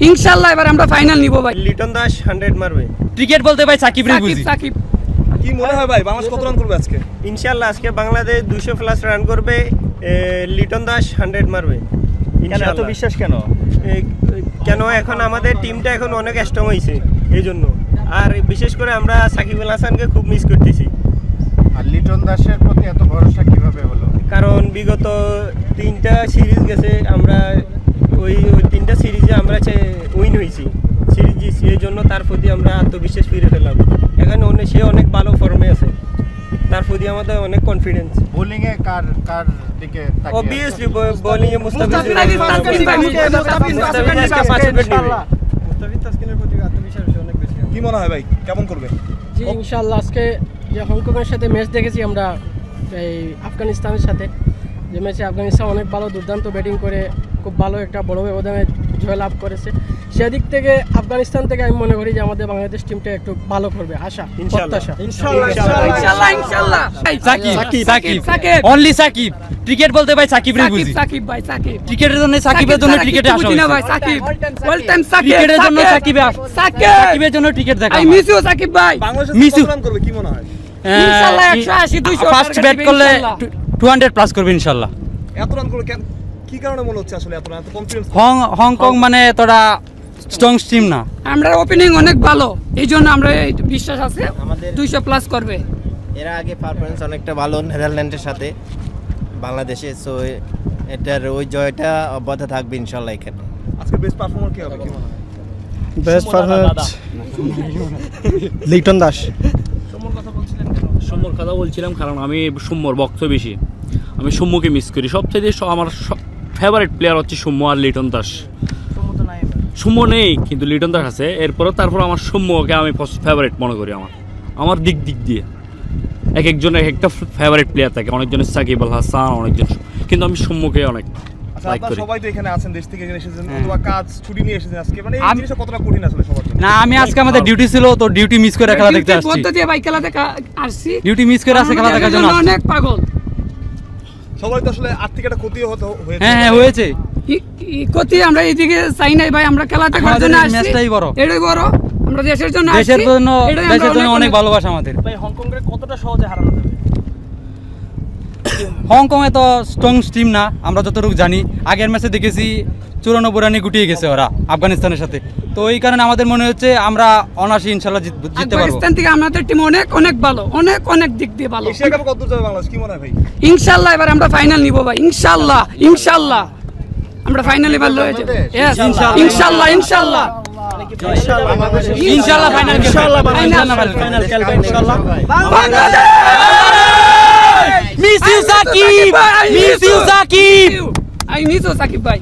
ইনশাআল্লাহ এবার আমরা ফাইনাল নিব ভাই। লিটন দাস 100 মারবে। ক্রিকেট বলতে ভাই সাকিব রে বুঝি। সাকিব কি মনে হয় ভাই বাংলাদেশ কত রান করবে আজকে? ইনশাআল্লাহ আজকে বাংলাদেশ 200 প্লাস রান করবে। লিটন দাস 100 মারবে ইনশাআল্লাহ। এত বিশ্বাস কেন? কেন এখন আমাদের টিমটা এখন অনেক স্ট্রং হয়েছে এই জন্য, আর বিশেষ করে আমরা সাকিব আল হাসানকে খুব মিস করতেছি। আর লিটন দাসের প্রতি এত ভরসা কিভাবে হলো? কারণ বিগত 3টা সিরিজ গেছে, আমরা ওই 3টা সিরিজে আমরা উইন হয়েছি, সিরিজ জিতছি, এই জন্য তার প্রতি আমরা আত্মবিশ্বাস ফিরে পেলাম। এখানে সে অনেক ভালো ফর্মে আছে, তার প্রতি আমাদের অনেক কনফিডেন্স। বোলিং এ কার দিকে তাকিয়ে? অবভিয়াসলি বোলিং এ মুস্তাফিজ তাসকিনের প্রতি আত্মবিশ্বাস অনেক বেশি। কি মনে হয় ভাই কেমন করবে? জি ইনশাআল্লাহ আজকে যে হংকংয়ের সাথে ম্যাচ দেখেছি আমরা, এই আফগানিস্তানের সাথে যে ম্যাচে আফগানিস্তান অনেক ভালো দুর্দান্ত ব্যাটিং করে খুব ভালো একটা বড় ব্যবধানে জয়লাভ করেছে। সেদিক থেকে আফগানিস্তান থেকে আমি মনে করি যে আমাদের বাংলাদেশ টিমটা একটু ভালো করবে, আশা প্রত্যাশা। ইনশাআল্লাহ সাকিব অনলি সাকিব। ক্রিকেট বলতে ভাই সাকিব রে বুঝি। সাকিব ভাই সাকিব। ক্রিকেটের জন্য সাকিবের জন্য ক্রিকেটে আসা বুঝি না ভাই সাকিব। All time Shakib. ক্রিকেটের জন্য সাকিবের জন্য ক্রিকেট দেখা। আই মিস ইউ সাকিব ভাই। বাংলাদেশ কত রান করবে কি মনে হয়? ইনশাআল্লাহ 180 200 ফার্স্ট ব্যাট করলে 200 প্লাস করবে ইনশাআল্লাহ। এত রান করবে কেন? কি কারণে মনে হচ্ছে আসলে এত কনফিডেন্স? হংকং মানে তোরা স্ট্রং টিম না, আমরা ওপেনিং অনেক ভালো, এই জন্য আমরা বিশ্বাস আছে 200 প্লাস করবে। এরা আগে পারফরম্যান্স অনেকটা ভালো নেদারল্যান্ডের সাথে বাংলাদেশে, সো এটার ওই জয়টা অব্যাহত থাকবে ইনশাআল্লাহ। এখানে আজকে বেস্ট পারফর্মার কে হবে কি মনে হয়? Best performance Liton Das. সৌম্যর কথা বলছিলাম কারণ আমি সৌম্যর ভক্ত বেশি, আমি সৌম্যকে মিস করি সবচেয়ে। আমার ফেভারিট প্লেয়ার হচ্ছে সৌম্য আর লিটন দাস। সৌম্য নেই কিন্তু লিটন দাস আছে, তারপর আমার সৌম্যকে আমি ফেভারিট মনে করি। আমার দিক দিয়ে এক একজন এক একটা ফেভারিট প্লেয়ার থাকে, অনেকজনের সাকিব আল হাসান, অনেকজন, কিন্তু আমি সৌম্যকে অনেক লাইক করি। সবাই তো এখানে আছেন, দেশ থেকে এসেছেন অথবা কাজ ছুটি নিয়ে এসেছেন আজকে, মানে এই জিনিসটা কতটা কঠিন আসলে সবার জন্য? না আমি আজকে আমাদের ডিউটি ছিল, তো ডিউটি মিস করে খেলা দেখতে আসছি। বলতে দিয়ে ভাই খেলা দেখা আসছি, ডিউটি মিস করে আসছে খেলা দেখার জন্য। অনেক পাগল সবাই তো আসলে আর্থিক একটা ক্ষতি হয়েছে। হ্যাঁ হয়েছে ক্ষতি, আমরা এইদিকে চাই নাই ভাই, আমরা খেলা দেখার জন্য আসছি, ম্যাচটাই বড়, এটাই বড়, আমরা দেশের জন্য আসছি, দেশের জন্য অনেক ভালোবাসা আমাদের। ভাই হংকংকে কতটা সহজে হারানো যাবে? হংকং এ তো স্ট্রং টিম না, আমরা যতটুকু জানি। আগের ম্যাচে দেখেছি 94 রানে গুটিয়ে গেছে ওরা আফগানিস্তানের সাথে, তো এই কারণে আমাদের মনে হচ্ছে আমরা অনায়াসে ইনশাআল্লাহ জিততে পারবো। আফগানিস্তান থেকে আমাদের টিম অনেক ভালো, অনেক দিক দিয়ে ভালো। এশিয়া কাপে কত যাবে বাংলাদেশ কি মনে হয় ভাই? ইনশাআল্লাহ এবার আমরা ফাইনাল নিব ভাই, ইনশাআল্লাহ আমরা ফাইনাল এবার লয়ে যাব। ইনশাআল্লাহ ফাইনাল খেলবে ইনশাআল্লাহ। Bangladesh miss you Sakib, miss you Sakib, I miss you Sakib ভাই।